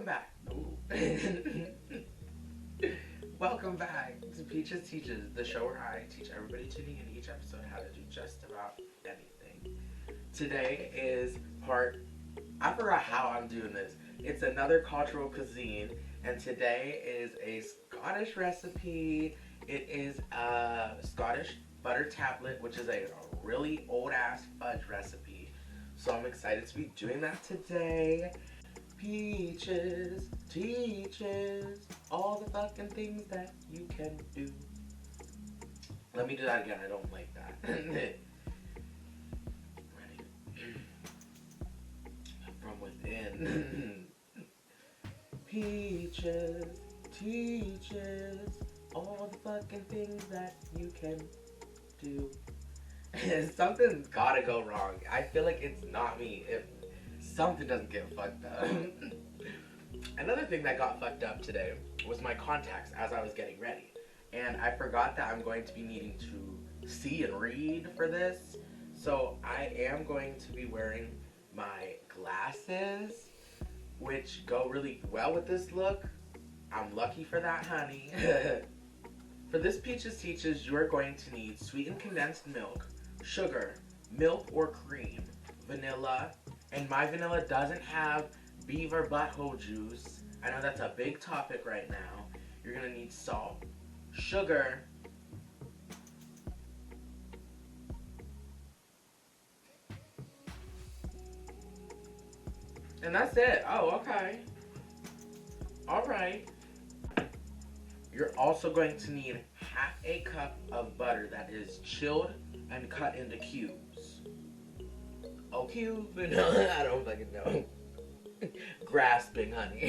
Welcome back. Ooh. Welcome back to Peaches Teaches, the show where I teach everybody tuning in each episode how to do just about anything. Today is I forgot how I'm doing this. It's another cultural cuisine, and today is a Scottish recipe. It is a Scottish butter tablet, which is a really old ass fudge recipe. So I'm excited to be doing that today. Peaches teaches all the fucking things that you can do. Let me do that again. I don't like that. Ready? From within. Peaches teaches all the fucking things that you can do. Something's gotta go wrong. I feel like it's not me if something doesn't get fucked up. Another thing that got fucked up today was my contacts as I was getting ready. And I forgot that I'm going to be needing to see and read for this. So I am going to be wearing my glasses, which go really well with this look. I'm lucky for that, honey. For this Peaches Teaches, you are going to need sweetened condensed milk, sugar, milk or cream, vanilla, and my vanilla doesn't have beaver butthole juice. I know that's a big topic right now. You're gonna need salt, sugar, and that's it. Oh, okay. Alright. You're also going to need half a cup of butter that is chilled and cut into cubes. Oh, cube? No, I don't fucking know. Grasping, honey.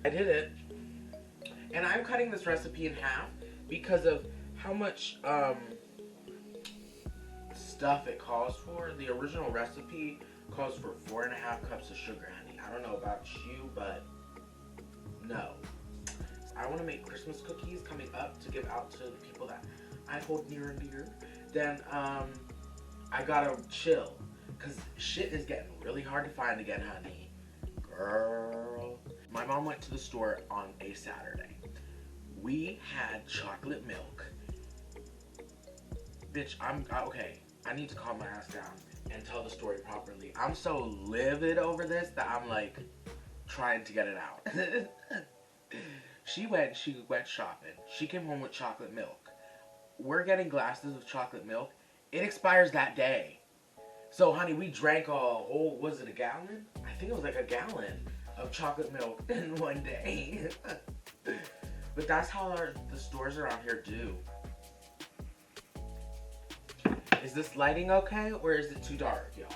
I did it. And I'm cutting this recipe in half because of how much stuff it calls for. The original recipe calls for 4.5 cups of sugar, honey. I don't know about you, but no. I want to make Christmas cookies coming up to give out to the people that I hold near and dear. Then I gotta chill, cause shit is getting really hard to find again, honey. Girl. My mom went to the store on a Saturday. We had chocolate milk. Bitch, okay. I need to calm my ass down and tell the story properly. I'm so livid over this that I'm like trying to get it out. She went shopping. She came home with chocolate milk. We're getting glasses of chocolate milk. It expires that day. So, honey, we drank was it a gallon? I think it was like a gallon of chocolate milk in one day. But that's how the stores around here do. Is this lighting okay, or is it too dark, y'all?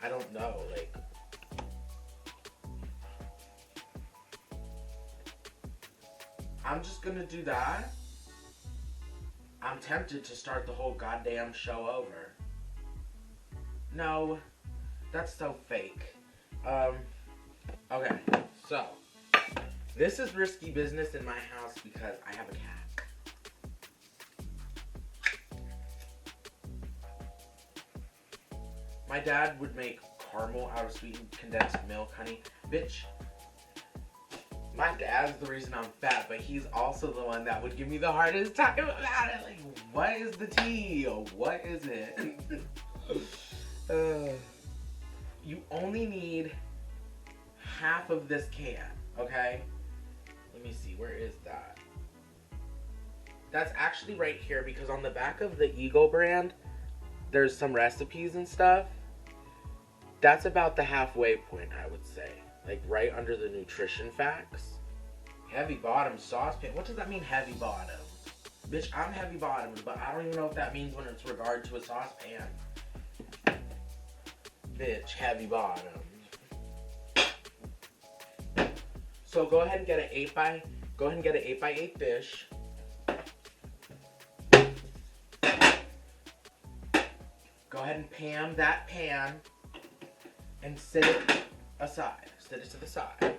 I don't know, like. I'm just gonna do that. I'm tempted to start the whole goddamn show over. No, that's so fake. Okay, so this is risky business in my house because I have a cat. My dad would make caramel out of sweetened condensed milk, honey. Bitch. My dad's the reason I'm fat, but he's also the one that would give me the hardest time about it. Like, what is the tea? What is it? You only need half of this can, okay? Let me see, where is that? That's actually right here because on the back of the Eagle brand, there's some recipes and stuff. That's about the halfway point, I would say. Like right under the nutrition facts. Heavy bottom saucepan. What does that mean, heavy bottom? Bitch, I'm heavy bottomed, but I don't even know if that means when it's regard to a saucepan. Bitch, heavy bottom. So go ahead and get an 8x8 dish. Go ahead and pan that pan and set it aside. Set it to the side.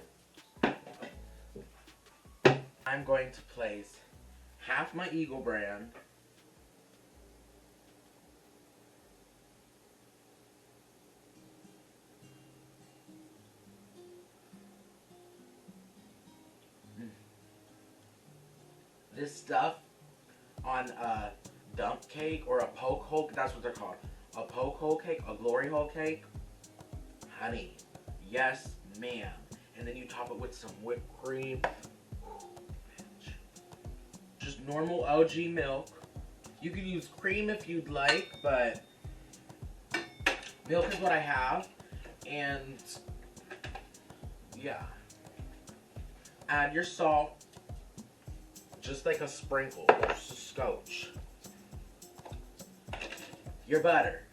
I'm going to place half my Eagle brand this stuff on a dump cake or a poke hole. That's what they're called. A poke hole cake, a glory hole cake. Honey, yes, ma'am. And then you top it with some whipped cream. Just normal OG milk. You can use cream if you'd like, but milk is what I have. And yeah. Add your salt. Just like a sprinkle, just a scotch. Your butter.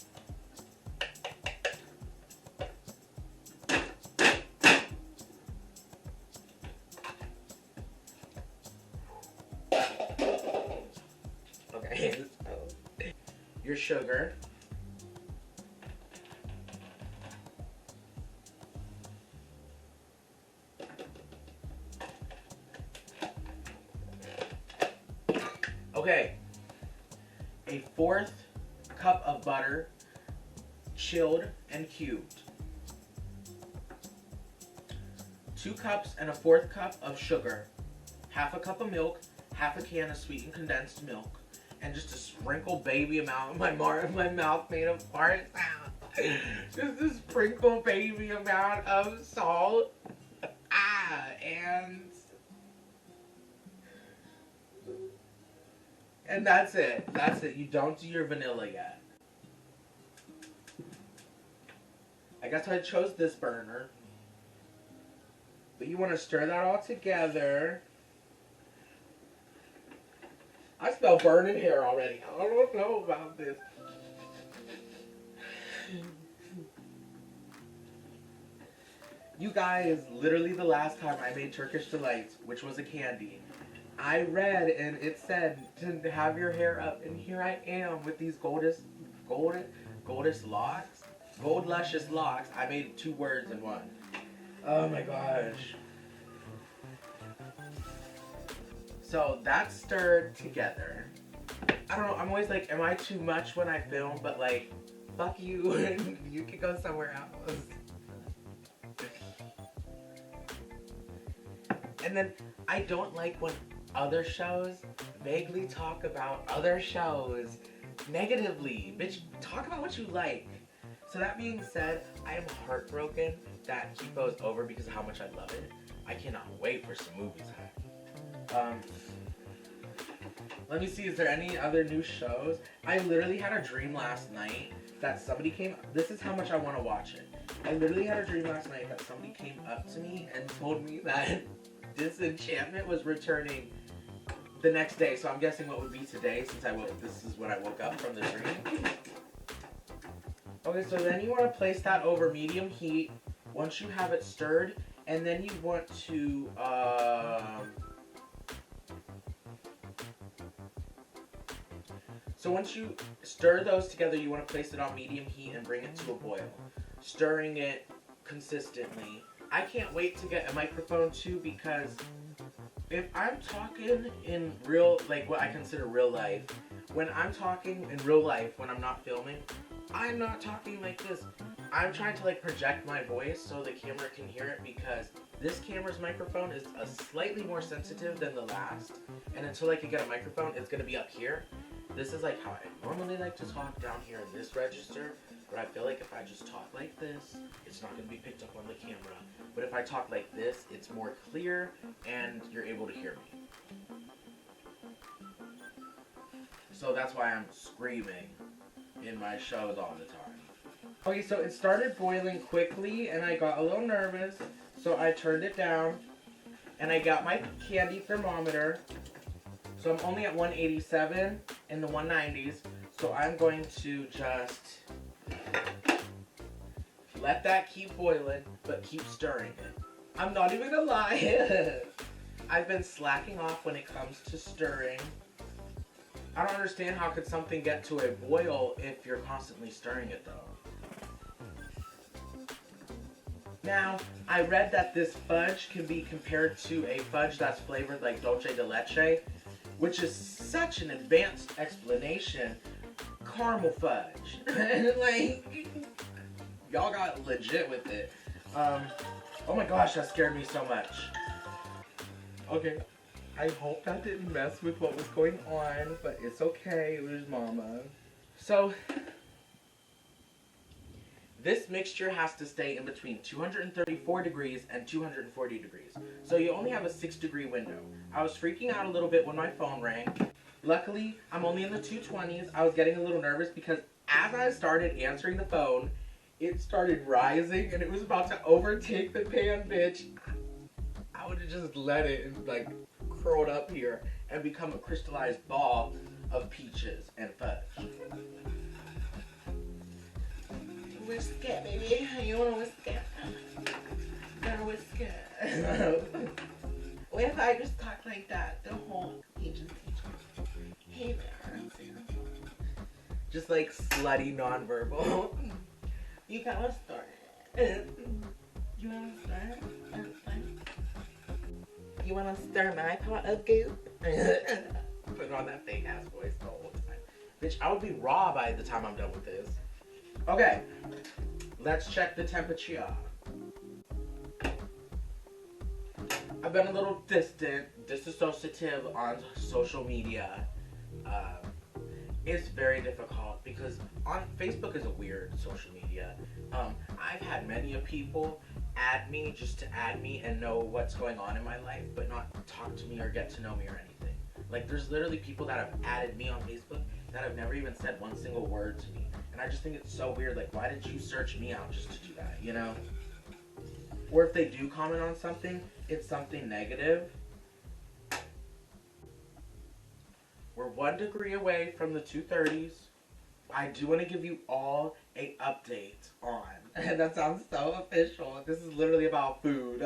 Okay. Your sugar. Okay. A 1/4 cup of butter, chilled and cubed. 2 cups and a 1/4 cup of sugar. 1/2 cup of milk, 1/2 can of sweetened condensed milk, and just a sprinkle baby amount. My mouth made a fart sound. Just a sprinkle baby amount of salt. And that's it. That's it. You don't do your vanilla yet. I guess I chose this burner. But you want to stir that all together. I smell burning hair already. I don't know about this. You guys, literally the last time I made Turkish Delights, which was a candy, I read and it said to have your hair up, and here I am with these goldish locks, gold luscious locks. I made 2 words in one. Oh my gosh. So that's stirred together. I don't know, I'm always like, am I too much when I film? But like, fuck you, you can go somewhere else. And then I don't like when other shows vaguely talk about other shows negatively. Bitch, talk about what you like. So that being said, I am heartbroken that Kipo's over because of how much I love it. I cannot wait for some movies. Let me see, is there any other new shows? I literally had a dream last night that somebody came, this is how much I want to watch it. I literally had a dream last night that somebody came up to me and told me that Disenchantment was returning the next day. So I'm guessing what would be today, since this is when I woke up from the dream. Okay, so then you want to place that over medium heat once you have it stirred, and then you want to so once you stir those together, you want to place it on medium heat and bring it to a boil, stirring it consistently. I can't wait to get a microphone too, because if I'm talking in real, like what I consider real life, when I'm talking in real life, when I'm not filming, I'm not talking like this. I'm trying to like project my voice so the camera can hear it, because this camera's microphone is slightly more sensitive than the last. And until I can get a microphone, it's going to be up here. This is like how I normally like to talk, down here in this register. But I feel like if I just talk like this, it's not going to be picked up on the camera. But if I talk like this, it's more clear and you're able to hear me. So that's why I'm screaming in my shows all the time. Okay, so it started boiling quickly and I got a little nervous. So I turned it down and I got my candy thermometer. So I'm only at 187 in the 190s. So I'm going to just let that keep boiling, but keep stirring it. I'm not even gonna lie. I've been slacking off when it comes to stirring. I don't understand how could something get to a boil if you're constantly stirring it though. Now, I read that this fudge can be compared to a fudge that's flavored like dulce de leche, which is such an advanced explanation. Caramel fudge. Like, y'all got legit with it. Oh my gosh, that scared me so much. Okay. I hope that didn't mess with what was going on, but it's okay. It was mama. So, this mixture has to stay in between 234 degrees and 240 degrees. So you only have a 6-degree window. I was freaking out a little bit when my phone rang. Luckily, I'm only in the 220s. I was getting a little nervous because as I started answering the phone, it started rising and it was about to overtake the pan, bitch. I would have just let it and like curled up here and become a crystallized ball of peaches and fudge. Whisk it, baby. You wanna whisk it? Gotta whisk it. What if I just talk like that the whole peaches? Hey there. Just like slutty nonverbal. You gotta start it. You wanna start? You wanna stir my pot of goop? Put on that fake ass voice the whole time. Bitch, I would be raw by the time I'm done with this. Okay, let's check the temperature. I've been a little disassociative on social media. It's very difficult because on Facebook is a weird social media. I've had many of people add me just to add me and know what's going on in my life, but not talk to me or get to know me or anything. Like there's literally people that have added me on Facebook that have never even said one single word to me. And I just think it's so weird, like why did you search me out just to do that, you know? Or if they do comment on something, it's something negative. We're 1 degree away from the 230s. I do want to give you all a update on, and that sounds so official. This is literally about food.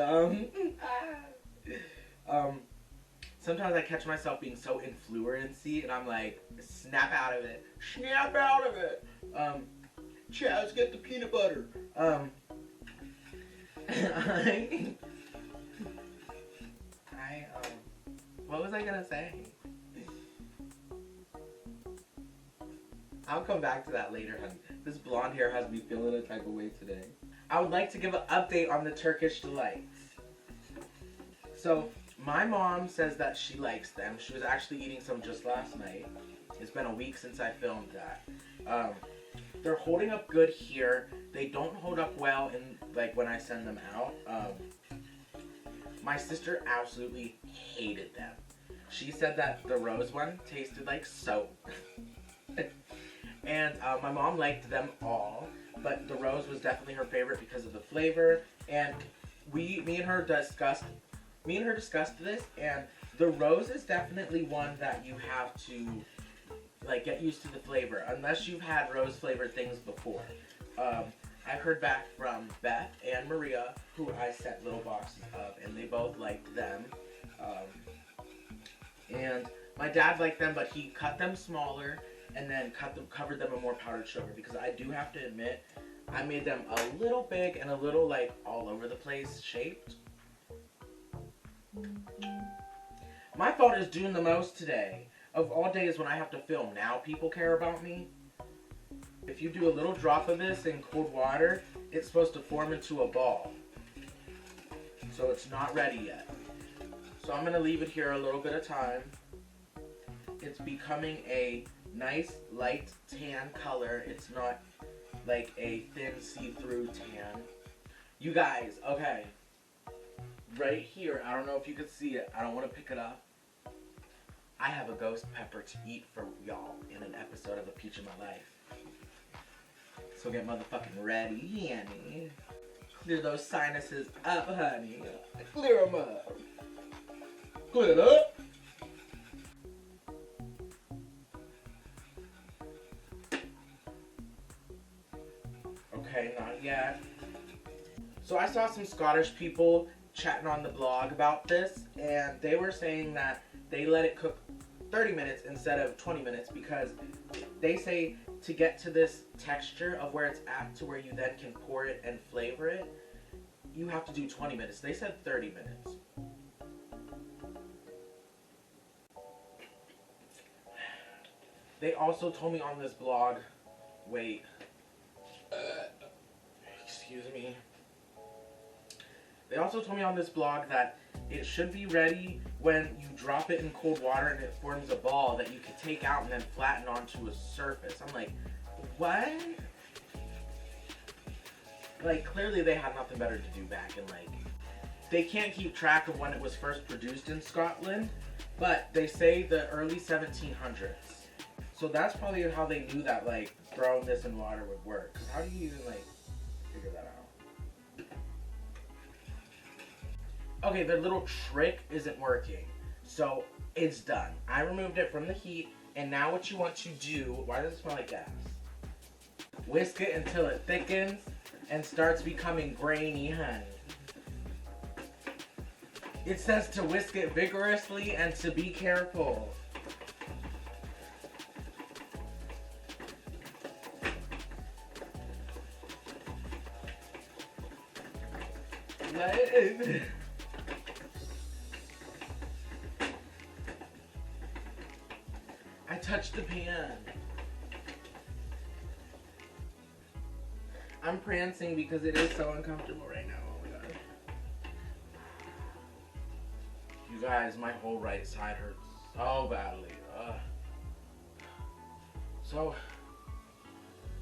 Sometimes I catch myself being so influency, and I'm like, snap out of it. Snap out of it. Chaz, get the peanut butter. What was I gonna say? I'll come back to that later, honey. This blonde hair has me feeling a type of way today. I would like to give an update on the Turkish delights. So, my mom says that she likes them. She was actually eating some just last night. It's been a week since I filmed that. They're holding up good here. They don't hold up well in like when I send them out. My sister absolutely hated them. She said that the rose one tasted like soap. And my mom liked them all, but the rose was definitely her favorite because of the flavor. And me and her discussed this, and the rose is definitely one that you have to like get used to the flavor, unless you've had rose flavored things before. I heard back from Beth and Maria, who I sent little boxes of, and they both liked them. And my dad liked them, but he cut them smaller and then covered them in more powdered sugar, because I do have to admit, I made them a little big and a little like all over the place shaped. My phone is doing the most today. Of all days when I have to film, now people care about me. If you do a little drop of this in cold water, it's supposed to form into a ball. So it's not ready yet. So I'm going to leave it here a little bit of time. It's becoming a nice light tan color. It's not like a thin see-through tan. You guys, okay. Right here, I don't know if you can see it. I don't want to pick it up. I have a ghost pepper to eat for y'all in an episode of A Peach in My Life. So get motherfucking ready, honey. Clear those sinuses up, honey. Clear them up. Clear it up. Okay, not yet. So I saw some Scottish people chatting on the blog about this, and they were saying that they let it cook 30 minutes instead of 20 minutes because they say to get to this texture of where it's at to where you then can pour it and flavor it, you have to do 20 minutes. They said 30 minutes. They also told me on this blog, wait, excuse me. They also told me on this blog that It should be ready when you drop it in cold water and it forms a ball that you can take out and then flatten onto a surface. I'm like, what? Like, clearly they had nothing better to do back in, like, they can't keep track of when it was first produced in Scotland, but they say the early 1700s. So that's probably how they knew that, like, throwing this in water would work. Because how do you even, like, figure that out? Okay, their little trick isn't working. So it's done. I removed it from the heat, and now what you want to do, why does it smell like gas? Whisk it until it thickens and starts becoming grainy, honey. It says to whisk it vigorously and to be careful. I touched the pan. I'm prancing because it is so uncomfortable right now. Oh my god. You guys, my whole right side hurts so badly. So,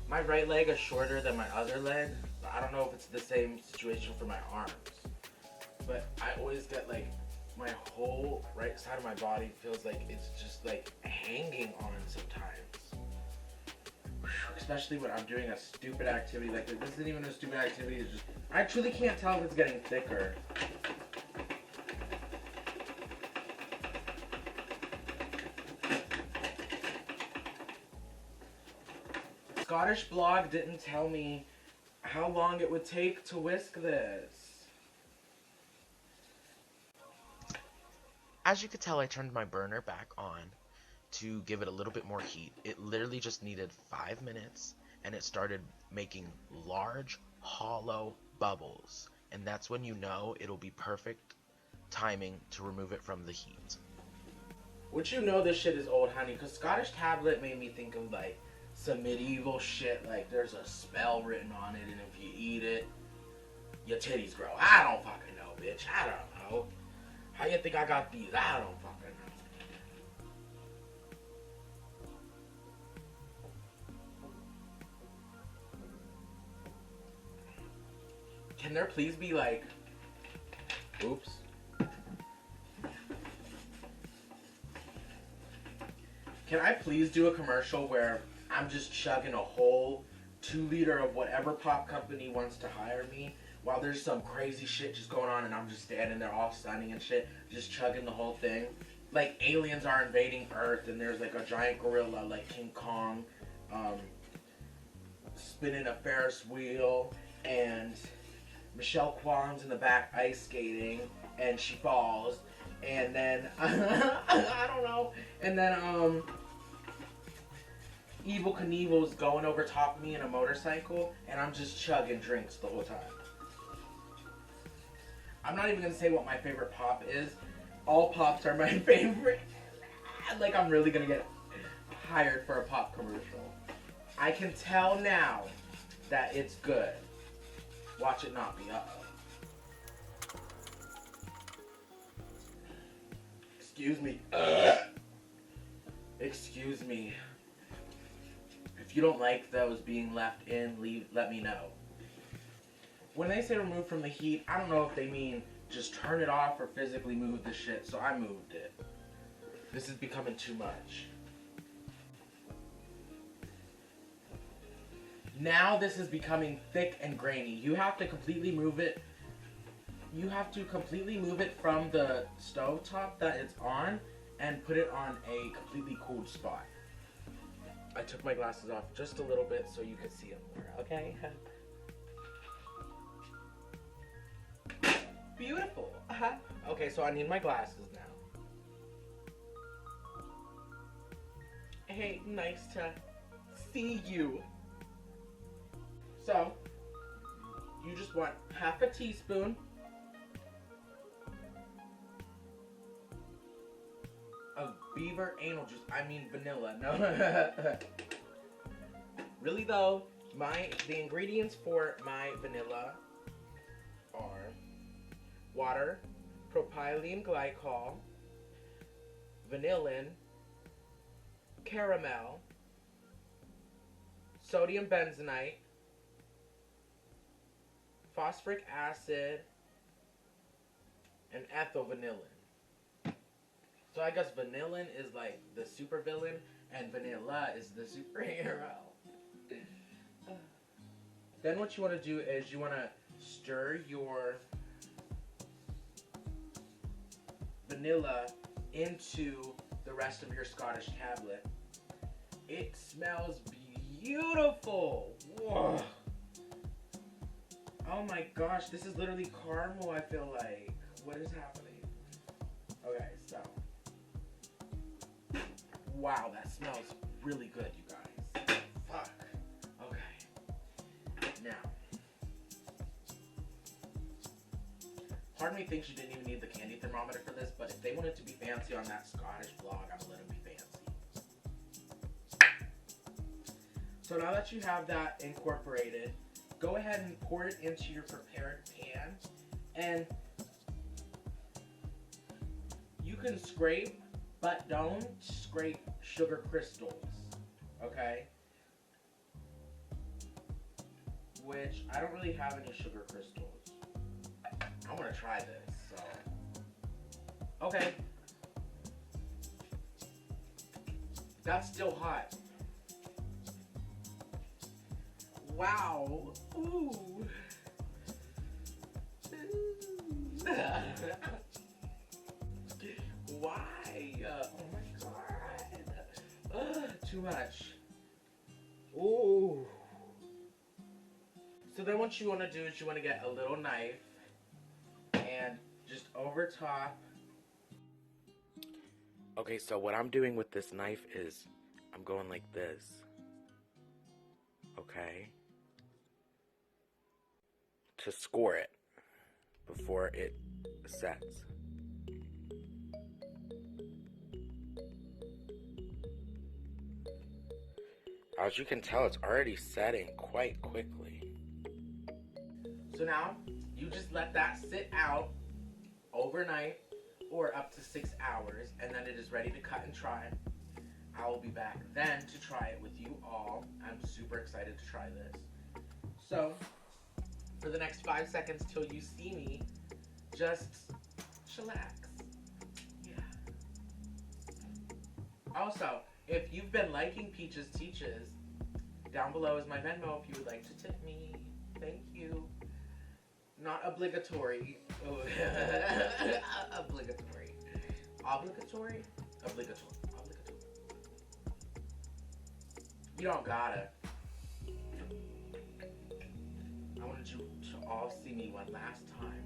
my right leg is shorter than my other leg. But I don't know if it's the same situation for my arms. But I always get like, my whole right side of my body feels like it's just like hanging on sometimes. Especially when I'm doing a stupid activity like this. This isn't even a stupid activity, it's just, I truly can't tell if it's getting thicker. Scottish blog didn't tell me how long it would take to whisk this. As you could tell, I turned my burner back on to give it a little bit more heat. It literally just needed 5 minutes, and it started making large, hollow bubbles. And that's when you know it'll be perfect timing to remove it from the heat. Would you know this shit is old, honey? Because Scottish tablet made me think of like some medieval shit. Like there's a spell written on it, and if you eat it, your titties grow. I don't fucking know, bitch. I don't know. How you think I got these? I don't fucking know. Can there please be like, oops. Can I please do a commercial where I'm just chugging a whole 2 liter of whatever pop company wants to hire me while there's some crazy shit just going on and I'm just standing there all stunning and shit, just chugging the whole thing? Like aliens are invading Earth and there's like a giant gorilla like King Kong spinning a Ferris wheel, and Michelle Kwan's in the back ice skating and she falls, and then I don't know, and then Evel Knievel's going over top of me in a motorcycle and I'm just chugging drinks the whole time. I'm not even gonna say what my favorite pop is. All pops are my favorite. Like I'm really gonna get hired for a pop commercial. I can tell now that it's good. Watch it not be. Excuse me. Excuse me. If you don't like those being left in, let me know. When they say remove from the heat, I don't know if they mean just turn it off or physically move the shit, so I moved it. This is becoming too much. Now this is becoming thick and grainy. You have to completely move it. You have to completely move it from the stove top that it's on and put it on a completely cooled spot. I took my glasses off just a little bit so you could see them more, okay? Beautiful. Okay, so I need my glasses now. Hey, nice to see you. So, you just want half a teaspoon of beaver anal juice. I mean vanilla. No. Really though, the ingredients for my vanilla are water, propylene glycol, vanillin, caramel, sodium benzenite, phosphoric acid, and ethyl vanillin. So I guess vanillin is like the super villain and vanilla is the superhero. Then what you want to do is you want to stir your vanilla into the rest of your Scottish tablet. It smells beautiful. Whoa. Oh my gosh, this is literally caramel, I feel like. What is happening? Okay, so. Wow, that smells really good, you guys. Fuck. Okay. Now. Part of me thinks you didn't even need the candy thermometer for this, but if they wanted to be fancy on that Scottish vlog, I'm gonna let them be fancy. So now that you have that incorporated, go ahead and pour it into your prepared pan, and you can scrape, but don't scrape sugar crystals, okay? Which, I don't really have any sugar crystals. I want to try this, so. Okay. That's still hot. Wow. Ooh. Why? Oh my god. Too much. Ooh. So then what you want to do is you want to get a little knife and just over top. Okay, so what I'm doing with this knife is I'm going like this. Okay? To score it before it sets. As you can tell, it's already setting quite quickly. So now, you just let that sit out overnight or up to 6 hours, and then it is ready to cut and try. I will be back then to try it with you all. I'm super excited to try this. So, for the next 5 seconds till you see me, just chillax. Yeah. Also, if you've been liking Peaches Teaches, down below is my Venmo if you would like to tip me. Thank you. Not obligatory. Oh. Obligatory. Obligatory? Obligatory. Obligatory. You don't gotta. I wanted you to all see me one last time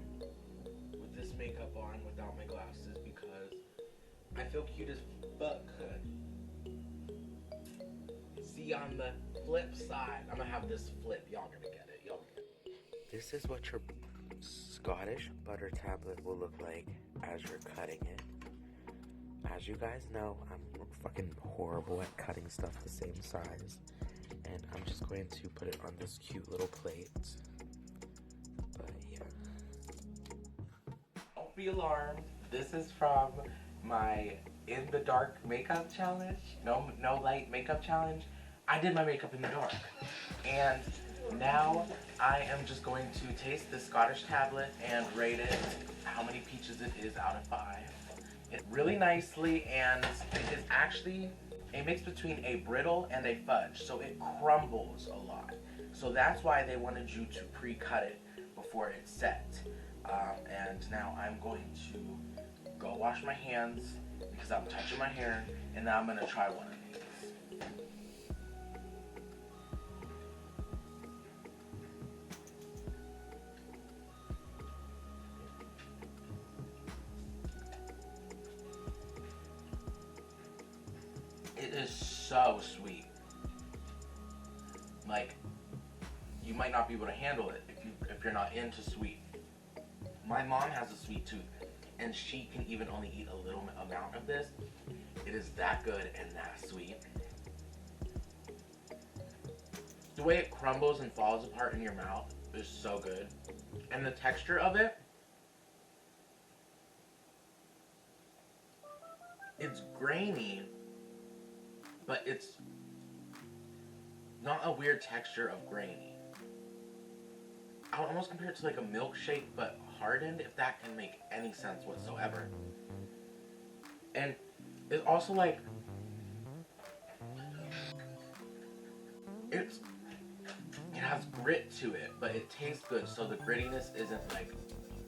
with this makeup on without my glasses because I feel cute as fuck. See, on the flip side, I'm gonna have this flip. Y'all gonna get it. Y'all get it. This is what your Scottish butter tablet will look like as you're cutting it. As you guys know, I'm fucking horrible at cutting stuff the same size. And I'm just going to put it on this cute little plate. But yeah. Don't be alarmed. This is from my in the dark makeup challenge. No light makeup challenge. I did my makeup in the dark. And now I am just going to taste this Scottish tablet and rate it how many peaches it is out of 5. It really nicely, and it is actually a mix between a brittle and a fudge, so it crumbles a lot. So that's why they wanted you to pre-cut it before it's set. And now I'm going to go wash my hands because I'm touching my hair, and now I'm going to try one of these. It is so sweet. Like, you might not be able to handle it if you're not into sweet. My mom has a sweet tooth, and she can even only eat a little amount of this. It is that good and that sweet. The way it crumbles and falls apart in your mouth is so good. And the texture of it grainy, but it's not a weird texture of grainy. I would almost compare it to like a milkshake, but hardened, if that can make any sense whatsoever. And it's also like, it has grit to it, but it tastes good, so the grittiness isn't like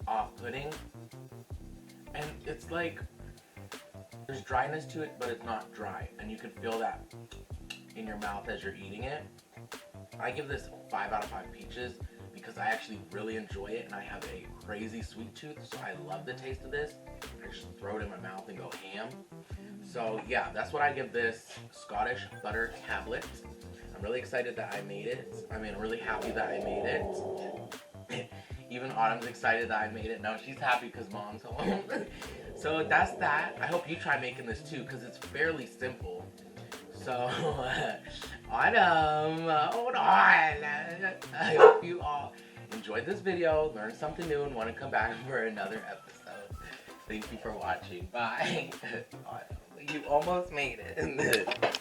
off-putting. And it's like, there's dryness to it, but it's not dry, and you can feel that in your mouth as you're eating it. I give this 5 out of 5 peaches because I actually really enjoy it, and I have a crazy sweet tooth, so I love the taste of this. I just throw it in my mouth and go ham. So yeah, that's what I give this Scottish butter tablet. I'm really excited that I made it. I mean, I'm really happy that I made it. Even Autumn's excited that I made it. No, she's happy because Mom's home. So that's that. I hope you try making this too, because it's fairly simple. So, Autumn, hold on. I hope you all enjoyed this video, learned something new, and want to come back for another episode. Thank you for watching. Bye. Autumn, you almost made it.